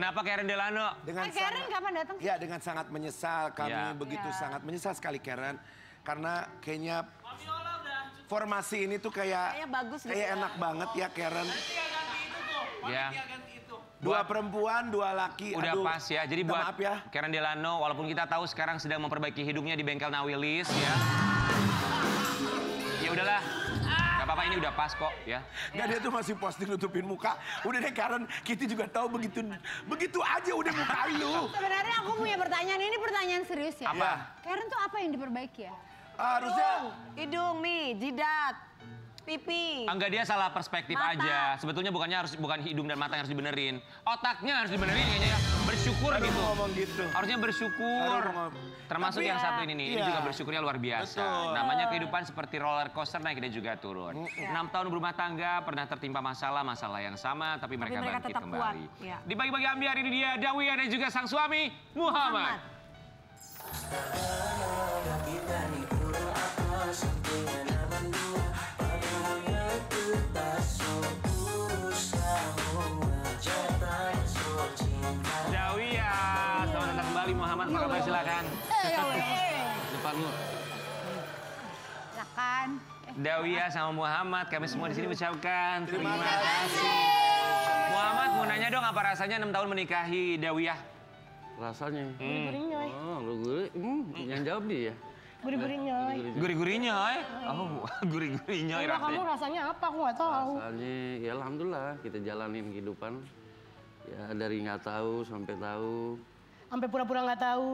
Kenapa Karen Delano? Karen kapan datang sih? Ya, dengan sangat menyesal. Kami begitu sangat menyesal sekali Karen. Karena kayaknya formasi ini tuh kayak bagus gitu kayak enak banget ya Karen. Ya. Dua perempuan, dua laki. Udah aduh, pas ya. Jadi buat maaf ya. Karen Delano, walaupun kita tahu sekarang sedang memperbaiki hidungnya di bengkel Nawilis ya. Ya udahlah. Gak apa-apa, ini udah pas kok ya. Nggak, dia tuh masih posting nutupin muka. Udah deh Karen, kita juga tahu begitu aja udah muka lu. Sebenarnya aku punya pertanyaan, ini pertanyaan serius ya. Apa? Karen tuh apa yang diperbaiki ya? Harusnya Hidung nih, jidat, pipi. Enggak, dia salah perspektif Mata. aja. Sebetulnya bukan hidung dan mata yang harus dibenerin. Otaknya harus dibenerin kayaknya ya. Bersyukur Aduh, gitu. ngomong gitu. Harusnya bersyukur. Aduh, Termasuk tapi yang ya, satu ini nih. Ini iya. juga bersyukurnya luar biasa. Betul. Namanya kehidupan seperti roller coaster, naik dan juga turun. 6 tahun berumah tangga, pernah tertimpa masalah yang sama, tapi mereka bangkit tetap kembali. kuat, ya. Di bagi-bagi ambiar ini dia Dawiyah dan juga sang suami Muhammad. Dawiyah, selamat datang kembali Muhammad. Apa kabar, silakan. Depan lu. Silakan. Dawiyah sama Muhammad, kami semua di sini ucapkan Terima kasih. Muhammad, mau nanya dong, apa rasanya 6 tahun menikahi Dawiyah? Rasanya. Gurih-gurihnya. Oh, lu gurih. Yang jawab dia. Gurih-gurihnya. Gurih-gurihnya, Oh, gurih-gurihnya Kamu rasanya. rasanya apa? Aku nggak tahu. Rasanya, ya alhamdulillah kita jalanin kehidupan. Ya dari nggak tahu sampai tahu. Sampai pura-pura nggak tahu.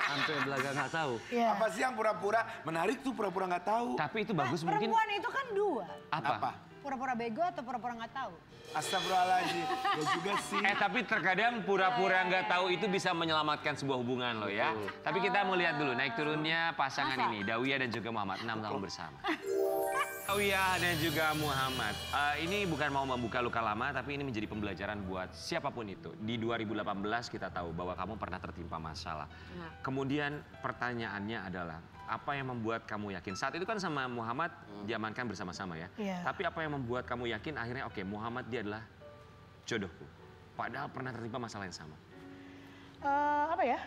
Sampai belaga nggak tahu. Iya. Apa sih yang pura-pura? Menarik tuh pura-pura nggak tahu. Tapi itu bagus mungkin. Perempuan itu kan dua. Apa? Pura-pura bego atau pura-pura nggak tahu? Astagfirullahaladzim. Ya juga sih. Tapi terkadang pura-pura nggak tahu itu bisa menyelamatkan sebuah hubungan loh ya. Tapi kita mau lihat dulu naik turunnya pasangan ini, Dawiyah dan juga Muhammad, 6 tahun bersama. Dawiyah dan juga Muhammad, ini bukan mau membuka luka lama, tapi ini menjadi pembelajaran buat siapapun itu. Di 2018 kita tahu bahwa kamu pernah tertimpa masalah. Kemudian pertanyaannya adalah, apa yang membuat kamu yakin? Saat itu kan sama Muhammad diamankan bersama-sama ya. Iya. Tapi apa yang membuat kamu yakin akhirnya oke, Muhammad dia adalah jodohku. Padahal pernah tertimpa masalah yang sama. Apa ya?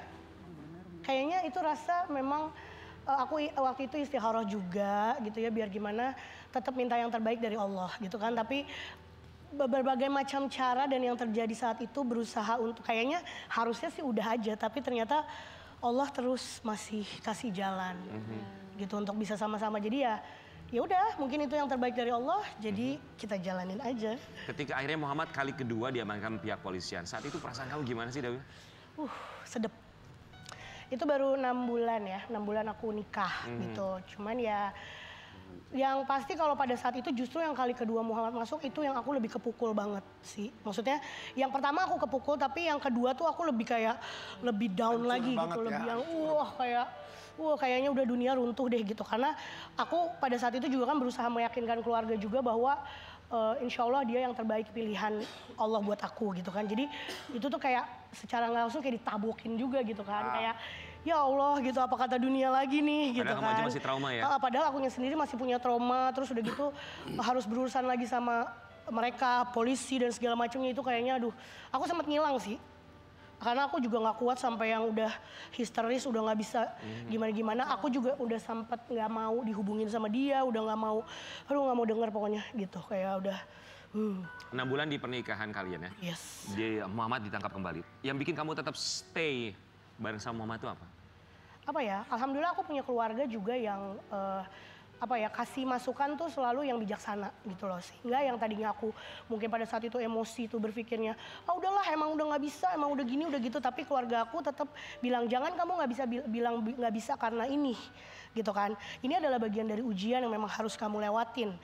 Kayaknya itu rasa memang aku waktu itu istikharah juga gitu ya, biar gimana tetap minta yang terbaik dari Allah gitu kan. Tapi berbagai macam cara dan yang terjadi saat itu berusaha untuk kayaknya harusnya sih udah aja, tapi ternyata Allah terus masih kasih jalan gitu untuk bisa sama-sama. Jadi ya udah, mungkin itu yang terbaik dari Allah, jadi kita jalanin aja. Ketika akhirnya Muhammad kali kedua diamankan pihak polisian, saat itu perasaan kamu gimana sih, Dawi? Sedep. Itu baru 6 bulan ya, 6 bulan aku nikah gitu. Cuman ya yang pasti kalau pada saat itu justru yang kali kedua Muhammad masuk itu yang aku lebih kepukul banget sih. Maksudnya yang pertama aku kepukul, tapi yang kedua tuh aku lebih kayak lebih down Hancur lagi banget gitu. ya, Lebih yang hancur. kayaknya udah dunia runtuh deh gitu. Karena aku pada saat itu juga kan berusaha meyakinkan keluarga juga bahwa insya Allah dia yang terbaik pilihan Allah buat aku gitu kan. Jadi itu tuh kayak secara nggak langsung kayak ditabokin juga gitu kan. Kayak ya Allah gitu, apa kata dunia lagi nih gitu Padahal kan. kamu aja masih trauma ya? Padahal akunya sendiri masih punya trauma, terus udah gitu harus berurusan lagi sama mereka, polisi dan segala macamnya. Itu kayaknya aduh, aku sempat ngilang sih. Karena aku juga nggak kuat sampai yang udah histeris, udah nggak bisa gimana-gimana. Aku juga udah sempat nggak mau dihubungin sama dia, udah nggak mau, aduh nggak mau denger pokoknya gitu. Kayak udah. 6 bulan di pernikahan kalian ya? Yes. Muhammad ditangkap kembali. Yang bikin kamu tetap stay bareng sama Muhammad itu apa? Apa ya? Alhamdulillah aku punya keluarga juga yang kasih masukan tuh selalu yang bijaksana gitu loh. Sehingga yang tadinya aku mungkin pada saat itu emosi tuh berpikirnya, udahlah emang udah nggak bisa, emang udah gini udah gitu. Tapi keluarga aku tetap bilang jangan kamu nggak bisa bilang nggak bisa karena ini gitu kan. Ini adalah bagian dari ujian yang memang harus kamu lewatin.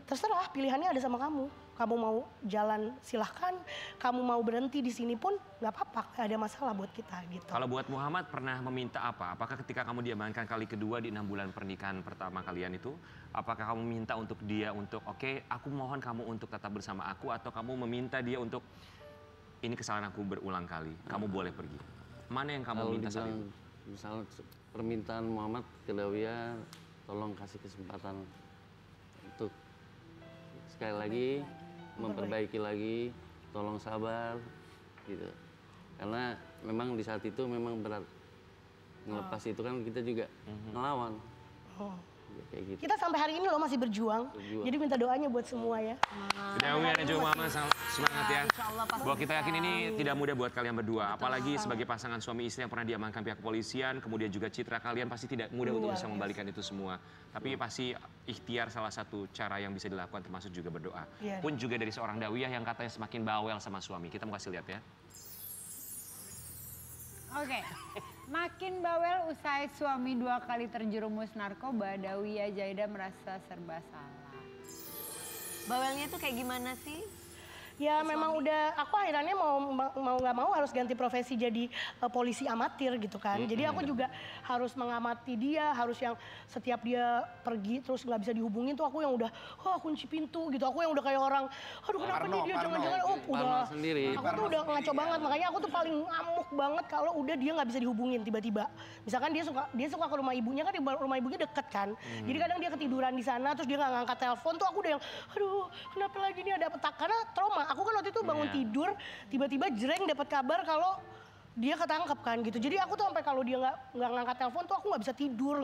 Terserah pilihannya ada sama kamu. Kamu mau jalan silahkan, kamu mau berhenti di sini pun nggak apa-apa, gak ada masalah buat kita gitu. Kalau buat Muhammad pernah meminta apa? Apakah ketika kamu diamankan kali kedua di 6 bulan pernikahan pertama kalian itu, apakah kamu minta untuk dia untuk oke, aku mohon kamu untuk tetap bersama aku, atau kamu meminta dia untuk ini kesalahan aku berulang kali, kamu boleh pergi? Mana yang kamu minta saat itu? Misalnya permintaan Muhammad ke Dawiyah, tolong kasih kesempatan untuk sekali lagi memperbaiki lagi, tolong sabar gitu. Karena memang di saat itu memang berat. Ngelepas itu kan kita juga ngelawan. Kayak gitu. Kita sampai hari ini loh masih berjuang. Jadi minta doanya buat semua ya. Dawi dan juga Mama semangat ya. Bahwa kita yakin ini tidak mudah buat kalian berdua. Apalagi sebagai pasangan suami istri yang pernah diamankan pihak kepolisian. Kemudian juga citra kalian pasti tidak mudah untuk bisa membalikan itu semua. Tapi pasti ikhtiar salah satu cara yang bisa dilakukan termasuk juga berdoa. Pun juga dari seorang Dawiyah yang katanya semakin bawel sama suami. Kita mau kasih lihat ya. Oke, makin bawel usai suami 2 kali terjerumus narkoba, Dawiyah Jaida merasa serba salah. Bawelnya tuh kayak gimana sih? Ya memang udah, aku akhirnya mau nggak mau harus ganti profesi jadi polisi amatir gitu kan. Jadi aku juga harus mengamati dia, harus yang setiap dia pergi terus nggak bisa dihubungin tuh aku yang udah, kunci pintu gitu. Aku yang udah kayak orang, aduh kenapa nih dia jangan-jangan, udah. Aku tuh udah ngaco banget, makanya aku tuh paling ngamuk banget kalau udah dia nggak bisa dihubungin tiba-tiba. Misalkan dia suka ke rumah ibunya kan, di rumah ibunya deket kan. Jadi kadang dia ketiduran di sana terus dia nggak ngangkat telepon tuh aku udah yang, aduh kenapa lagi nih ada petak, karena trauma. Aku kan waktu itu bangun tidur, tiba-tiba jreng dapat kabar kalau dia ketangkep kan gitu. Jadi aku tuh sampai kalau dia nggak ngangkat telepon tuh aku nggak bisa tidur,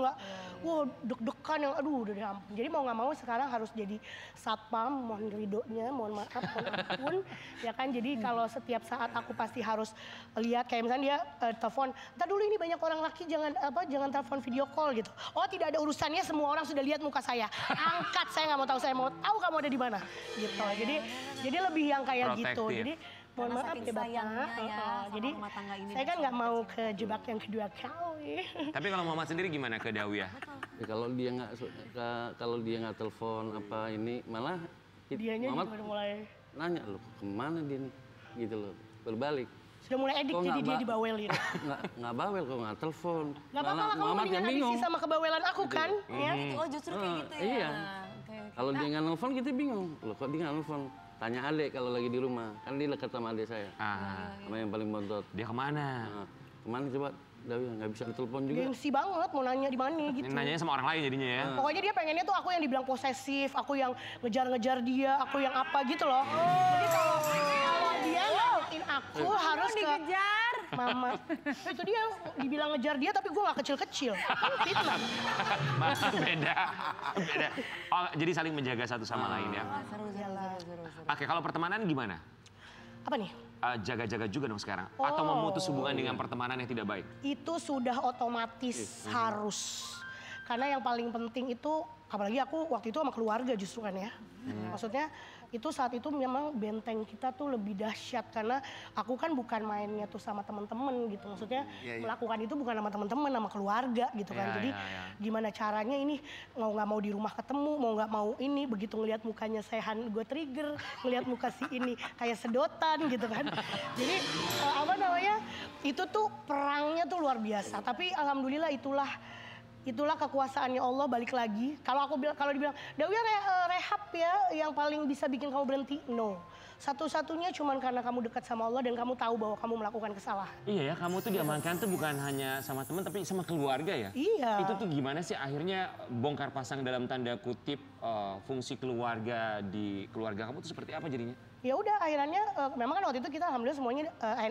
deg-degan yang aduh udah deh ampun. Jadi mau nggak mau sekarang harus jadi satpam, mohon ridhonya, mohon maaf, mohon ampun. Ya kan jadi kalau setiap saat aku pasti harus lihat kayak misalnya dia telepon, "Entar dulu ini banyak orang laki jangan telepon video call gitu." Oh tidak ada urusannya, semua orang sudah lihat muka saya. Angkat, saya nggak mau tahu, saya mau tahu kamu ada di mana gitu. Jadi lebih yang kayak gitu. Jadi mohon maaf ya Bapak. Jadi saya kan nggak mau kejebak yang kedua kali. Tapi kalau Muhammad sendiri gimana ke Dawiyah? Ya, kalau dia nggak telepon apa ini malah Dianya Muhammad juga udah mulai nanya loh kemana dia nih gitu loh berbalik. sudah mulai edik jadi dia dibawelin. Nggak bawel kok nggak telepon. Nggak apa-apa kamu mendingan habisi sama kebawelan aku kan. Ya? Oh justru kayak gitu ya? Iya. Kalau dia nggak nelfon kita bingung. Loh kok dia nggak nelfon? Tanya adek kalau lagi di rumah. Kan dia dekat sama adek saya. Sama yang paling bontot. Dia kemana? Kemana coba? Dawi nggak bisa ditelepon juga. Gengsi banget mau nanya di mana gitu. Nanyanya sama orang lain jadinya ya. Pokoknya dia pengennya tuh aku yang dibilang posesif, aku yang ngejar-ngejar dia, aku yang apa gitu loh. Jadi kalau dia ngeliatin aku harus dikejar. Mama. Itu dia dibilang ngejar dia tapi gue gak kecil-kecil. Kan fitnah. Beda. Oh, jadi saling menjaga satu sama lain ya. Seru. Oke, kalau pertemanan gimana? Apa nih? Jaga-jaga juga dong sekarang. Atau memutus hubungan dengan pertemanan yang tidak baik? Itu sudah otomatis harus. Karena yang paling penting itu, apalagi aku waktu itu sama keluarga justru kan ya. Maksudnya itu saat itu memang benteng kita tuh lebih dahsyat karena aku kan bukan mainnya tuh sama teman-teman gitu. Maksudnya melakukan itu bukan sama teman-teman, sama keluarga gitu kan. Jadi gimana caranya ini mau nggak mau di rumah ketemu, mau nggak mau ini begitu ngelihat mukanya Sehan gue trigger, ngelihat muka si ini kayak sedotan gitu kan. Jadi apa namanya itu tuh perangnya tuh luar biasa. Tapi alhamdulillah itulah kekuasaannya Allah balik lagi. Kalau dibilang, Dawi rehab ya yang paling bisa bikin kamu berhenti. No. Satu-satunya cuman karena kamu dekat sama Allah dan kamu tahu bahwa kamu melakukan kesalahan. Iya ya, kamu tuh diamankan tuh bukan hanya sama teman tapi sama keluarga ya? Iya. Itu tuh gimana sih akhirnya bongkar pasang dalam tanda kutip fungsi keluarga di keluarga kamu tuh seperti apa jadinya? Ya udah akhirnya memang kan waktu itu kita alhamdulillah semuanya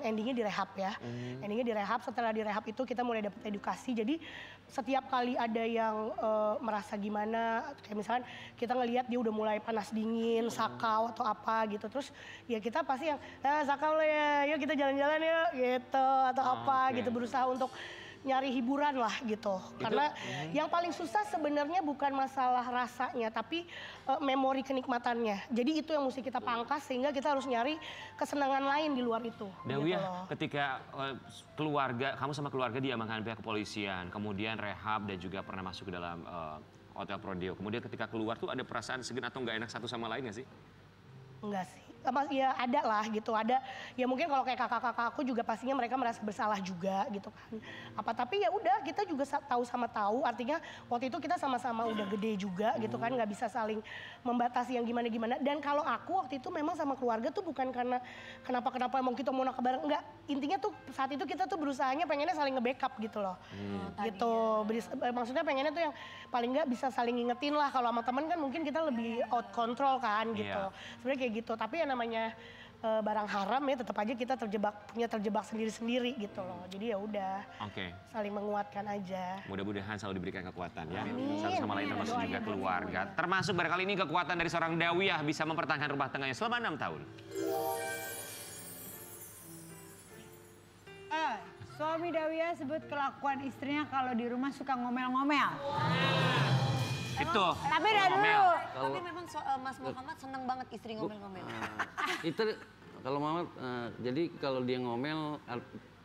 endingnya direhab ya. Endingnya direhab, setelah direhab itu kita mulai dapat edukasi. Jadi setiap kali ada yang merasa gimana, kayak misalkan kita ngelihat dia udah mulai panas dingin, sakau atau apa gitu. Terus ya kita pasti yang sakau ya, yuk kita jalan-jalan yuk gitu atau apa gitu, berusaha untuk nyari hiburan lah gitu. Karena yang paling susah sebenarnya bukan masalah rasanya, tapi memori kenikmatannya. Jadi itu yang mesti kita pangkas sehingga kita harus nyari kesenangan lain di luar itu. Dawiyah, gitu ketika kamu sama keluarga diamankan pihak kepolisian, kemudian rehab dan juga pernah masuk ke dalam hotel Prodeo. Kemudian ketika keluar tuh ada perasaan segan atau nggak enak satu sama lain nggak sih? Enggak sih. Ya ada lah gitu, ada. Ya mungkin kalau kayak kakak-kakak aku juga pastinya mereka merasa bersalah juga gitu kan. Tapi ya udah kita juga tahu sama tahu, artinya waktu itu kita sama-sama udah gede juga gitu kan, nggak bisa saling membatasi yang gimana-gimana. Dan kalau aku waktu itu memang sama keluarga tuh bukan karena kenapa emang kita mau nak bareng, enggak. Intinya tuh saat itu kita tuh berusahanya pengennya saling nge-backup gitu loh. Gitu. Maksudnya pengennya tuh yang paling nggak bisa saling ngingetin lah. Kalau sama temen kan mungkin kita lebih out control kan gitu. Sebenarnya kayak gitu. Tapi ya namanya barang haram ya tetap aja kita terjebak sendiri-sendiri gitu loh. Jadi ya udah Oke. saling menguatkan aja. Mudah-mudahan selalu diberikan kekuatan ya. Satu sama lain termasuk juga keluarga. Termasuk barangkali ini kekuatan dari seorang Dawiyah bisa mempertahankan rumah tangganya selama 6 tahun. Suami Dawiyah sebut kelakuan istrinya kalau di rumah suka ngomel-ngomel. Itu. Tapi dah dulu. Tapi memang Mas Muhammad seneng banget istri ngomel-ngomel. Itu kalau Muhammad, jadi kalau dia ngomel,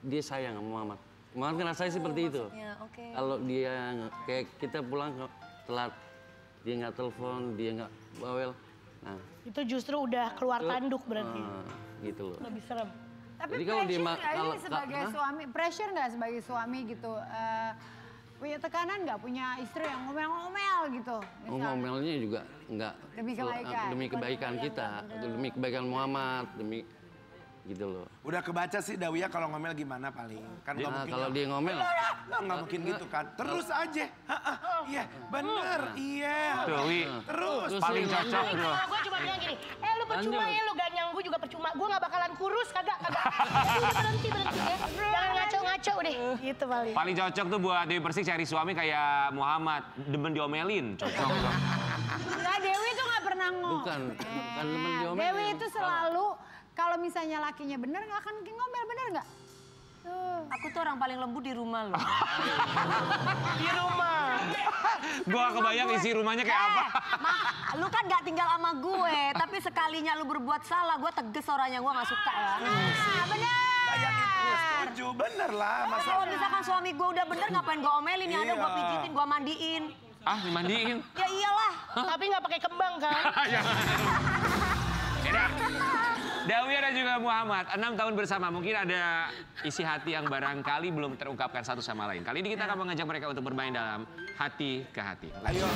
dia sayang sama Muhammad. Muhammad ngerasa seperti itu. Ya, oke. Kalau dia kayak kita pulang telat, dia nggak telepon, dia nggak bawel. Nah, Itu justru udah keluar tanduk berarti. gitu loh. Lebih serem. Tapi Jadi kalau pressure dia nggak kalau sih sebagai suami, pressure nggak sebagai suami gitu? Punya tekanan nggak punya istri yang ngomel-ngomel gitu? misalnya? ngomelnya juga nggak Demi kebaikan. demi kebaikan kita, demi kebaikan Muhammad, demi gitu loh. Udah kebaca sih Dawiyah kalau ngomel gimana paling. Kan nggak Nah, mungkin. kalau dia ngomel, Nggak mungkin gitu kan. Terus aja. Iya, bener. Iya. Tuh, Wi. Terus. Paling Terus, cocok lanjut. bro. Gue cuma bilang gini, lu percuma Lanjut. ya lu ganyang gue juga percuma. Gue gak bakalan kurus kagak. Udah berhenti ya. Jangan ngaco-ngaco deh. Gitu paling. Paling cocok tuh buat Dewi Persik cari suami kayak Muhammad. Demen diomelin. Cocok tuh. Enggak, Dewi tuh nggak pernah bukan temen diomelin. Dewi itu selalu kalau misalnya lakinya bener nggak akan ngomel, bener nggak? Tuh. Aku tuh orang paling lembut di rumah loh. Di rumah. Gua kebayang isi rumahnya kayak apa. Lu kan gak tinggal sama gue, tapi sekalinya lu berbuat salah, gue teges orangnya, gue gak suka ya. Nah, bener. Kayak gitu. Setuju. Bener lah. Masa Kalau misalkan suami gue udah bener, ngapain gue omelin? Yang ada gue Iya. pijitin, gue mandiin. Ah, dimandiin. Ya iyalah. Tapi gak pakai kembang kan. Yaudah. Dawiyah dan juga Muhammad, 6 tahun bersama. Mungkin ada isi hati yang barangkali belum terungkapkan satu sama lain. Kali ini kita akan mengajak mereka untuk bermain dalam hati ke hati. ayo.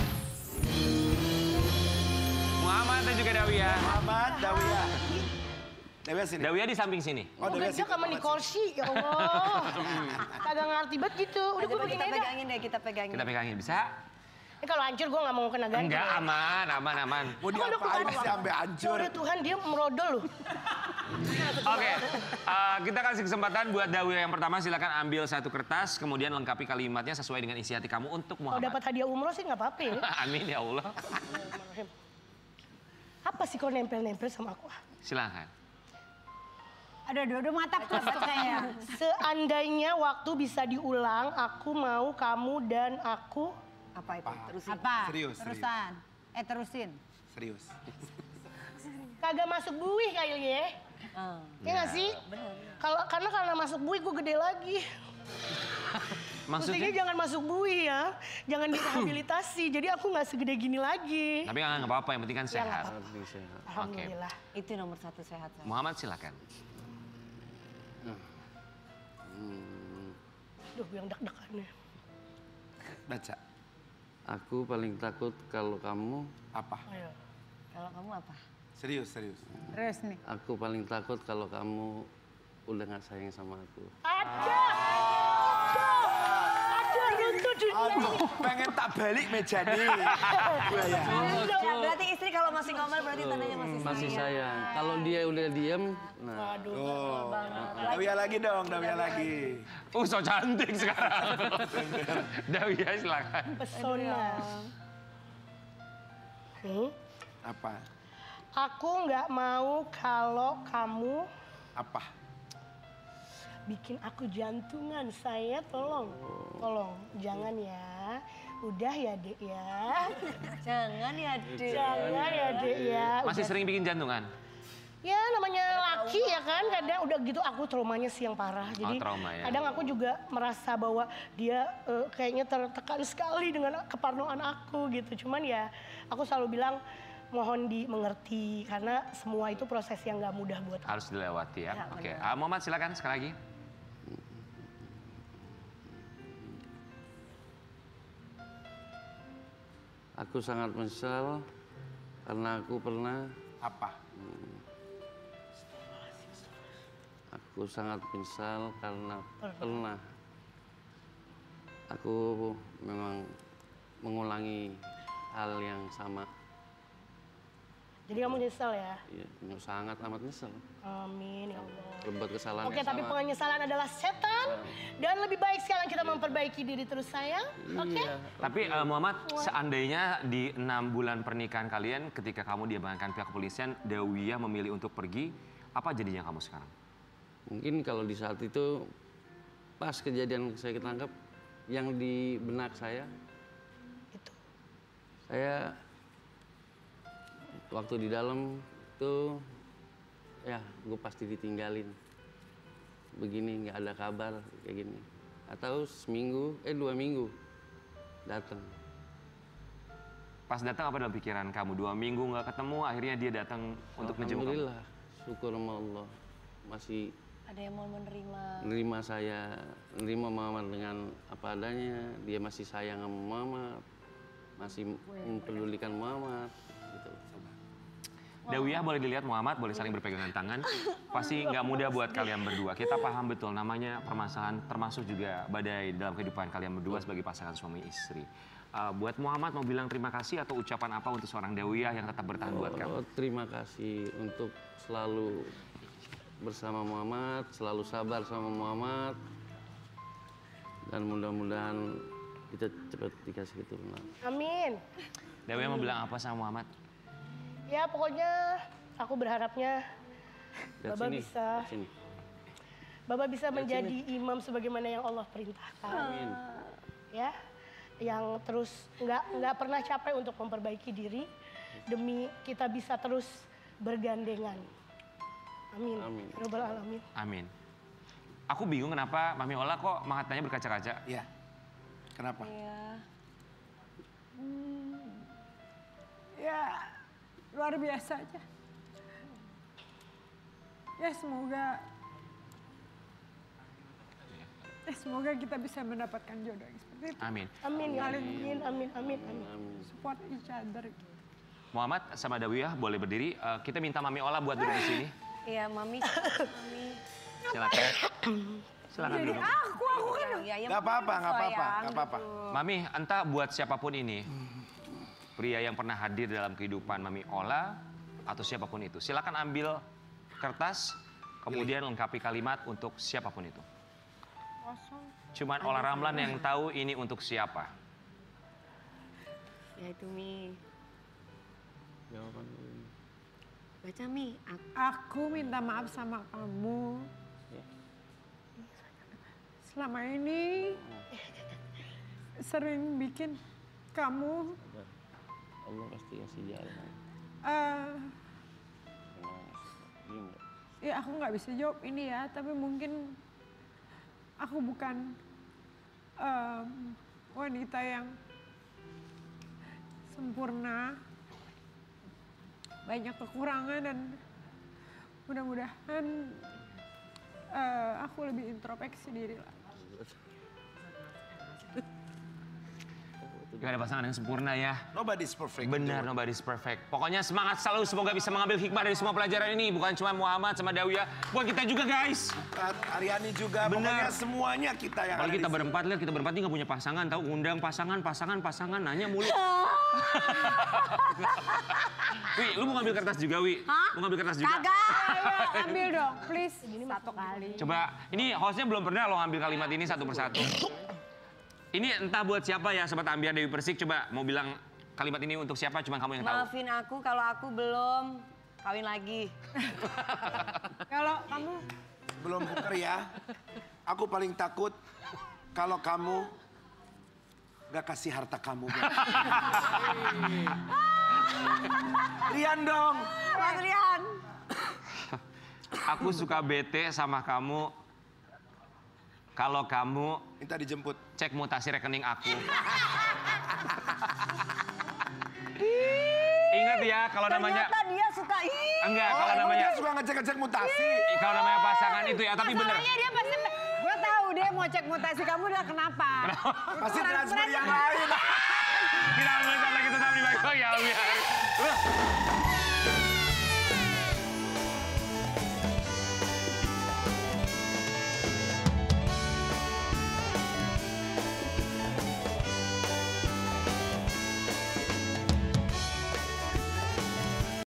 Muhammad dan juga Dawiyah. Muhammad, Dawiyah. Dawiyah sini. Dawiyah di samping sini. Oh, Dawiyah Dia sini. sama Nikorsi, ya Allah. Kagak ngerti banget gitu. Udah gue Coba begini kita aja. pegangin deh, kita pegangin. Kita pegangin, bisa? Ini kalau hancur gue gak mau kena ganti. Enggak, aman. Mau diapain sih sampai hancur? Udah Tuhan dia merodol loh. Oke, kita kasih kesempatan buat Dawiyah yang pertama. Silakan ambil satu kertas, kemudian lengkapi kalimatnya sesuai dengan isi hati kamu untuk Kalau Muhammad. dapat hadiah umroh sih gak apa-apa ya. Amin ya Allah. Apa sih kau nempel-nempel sama aku? Silakan. Ada dua mata plus tuh kayaknya. Seandainya waktu bisa diulang, aku mau kamu dan aku. Apa itu? Terusin. Apa? Serius, Terusan. Terusin. Serius. Kagak masuk buih kayaknya. Ya nggak sih? Karena masuk buih gue gede lagi. Mestinya Maksudnya? jangan masuk buih ya. Jangan direhabilitasi. Jadi aku nggak segede gini lagi. Tapi nggak apa-apa, yang penting kan Ya, nggak sehat. apa-apa. Alhamdulillah. Itu nomor satu sehat. Muhammad silakan. Duh, yang deg-degannya. Baca. Aku paling takut kalau kamu, Apa? Ayo. Kalau kamu apa? Serius, serius. Terus nih. aku paling takut kalau kamu udah nggak sayang sama aku. Ada runtuh dunia. Aduh, pengen tak balik meja nih. Ya. Berarti istri kalau masih ngomel berarti tandanya masih Masih sayang. sayang. Kalau dia udah diem, nah Oh. Dawiyah lagi dong, Dawiyah lagi. So cantik sekarang. Dawiyah silakan. Pesona. Nih, Apa? aku nggak mau kalau kamu Apa? bikin aku jantungan. Saya tolong, jangan ya. Udah ya dek ya. Jangan ya, Dek. Jangan ya dek ya. Masih sering bikin jantungan? Ya namanya laki ya kan, kadang udah gitu aku traumanya sih yang parah. Jadi trauma ya. kadang aku juga merasa bahwa dia kayaknya tertekan sekali dengan keparnoan aku gitu. Cuman ya aku selalu bilang mohon dimengerti karena semua itu proses yang nggak mudah buat aku. Harus dilewati ya. Oke, Muhammad silakan sekali lagi. aku sangat menyesal karena aku pernah, Apa? aku sangat menyesal karena pernah aku memang mengulangi hal yang sama. Jadi kamu nyesel ya? Iya, sangat amat nyesel. Amin ya Allah. Berbuat kesalahan Oke, yang tapi sama. penyesalan adalah setan. Dan lebih baik sekarang kita memperbaiki diri terus sayang. Oke? Iya. Tapi Muhammad, seandainya di 6 bulan pernikahan kalian, ketika kamu diamankan pihak kepolisian, Dawiyah memilih untuk pergi, apa jadinya kamu sekarang? Mungkin kalau di saat itu, pas kejadian saya ketangkap, yang di benak saya, Itu. saya waktu di dalam itu, ya gue pasti ditinggalin. Begini, nggak ada kabar kayak gini. Atau 2 minggu datang. Pas datang apa dalam pikiran kamu? 2 minggu nggak ketemu, akhirnya dia datang untuk menjemput kamu? Alhamdulillah, syukur sama Allah. Masih Ada yang mau nerima saya, nerima Mama dengan apa adanya. Dia masih sayang sama Mama, masih mempedulikan Mama. Gitu. Dawiyah boleh dilihat, Muhammad boleh saling berpegangan tangan. Pasti nggak mudah buat kalian berdua. Kita paham betul namanya permasalahan, termasuk juga badai dalam kehidupan kalian berdua sebagai pasangan suami istri. Buat Muhammad mau bilang terima kasih atau ucapan apa untuk seorang Dawiyah yang tetap bertahan buat kamu? Terima kasih untuk selalu bersama Muhammad, selalu sabar sama Muhammad. Dan mudah-mudahan kita cepat dikasih keturunan. Amin. Dawiyah mau bilang apa sama Muhammad? Ya pokoknya aku berharapnya Lihat Baba sini, bisa lihat sini. Baba bisa menjadi imam sebagaimana yang Allah perintahkan. Amin. Ya, yang terus nggak pernah capek untuk memperbaiki diri demi kita bisa terus bergandengan. Amin. Amin. Rabbal alamin. Amin. Aku bingung kenapa Mami Ola kok matanya berkaca-kaca. Iya. Kenapa? Ya, luar biasa aja. Ya semoga kita bisa mendapatkan jodoh yang seperti itu. Amin. Amin ya amin amin amin amin. Support each other. Gitu. Muhammad sama Dawiyah boleh berdiri. Kita minta Mami Ola buat duduk di sini. Iya, Mami. Silakan. Silakan duduk. Aku kan. Gak apa-apa. Mami, entah buat siapapun ini, pria yang pernah hadir dalam kehidupan Mami Ola atau siapapun itu, silakan ambil kertas, kemudian lengkapi kalimat untuk siapapun itu. Cuman Ola Ramlan yang tahu ini untuk siapa. Ya itu Mi. Jawaban Baca Mi. Aku minta maaf sama kamu. Selama ini sering bikin kamu Allah pasti kasih jalan. Ya aku nggak bisa jawab ini ya, tapi mungkin aku bukan wanita yang sempurna, banyak kekurangan dan mudah-mudahan aku lebih introspeksi diri lah. Gak ada pasangan yang sempurna ya. Nobody's perfect. Benar, nobody's perfect. Pokoknya semangat selalu, semoga bisa mengambil hikmah dari semua pelajaran ini. Bukan cuma Muhammad sama Dawiyah, buat kita juga guys. Aryani juga, Benar. pokoknya semuanya kita yang Kalau ada kita di sini. berempat, lihat kita berempat ini gak punya pasangan. Tahu undang pasangan, nanya mulu. Wi, lu mau ngambil kertas juga, Wi? Hah? Mau ngambil kertas juga? Kagak. Ayo ambil dong, please. Satu kali. Coba, ini hostnya belum pernah lo ngambil kalimat ini satu persatu. Ini entah buat siapa ya, Sobat Ambiar Dewi Persik. Coba mau bilang kalimat ini untuk siapa, cuma kamu yang tahu. Maafin aku kalau aku belum kawin lagi. Kalau kamu Belum buker ya. Aku paling takut kalau kamu gak kasih harta kamu. Rian dong. Mas Rian. Aku suka bete sama kamu kalau kamu Minta dijemput. cek mutasi rekening aku. Ingat ya, kalau namanya... Ternyata dia suka Enggak, Oh, kalau emang namanya... dia suka ngecek-ngecek mutasi. Kalau namanya pasangan itu ya, tapi bener. masalahnya dia pasti, gue tahu dia mau cek mutasi kamu udah kenapa? Pasti transfer yang lain. Kita ambil lagi tetap di baik ya, biar.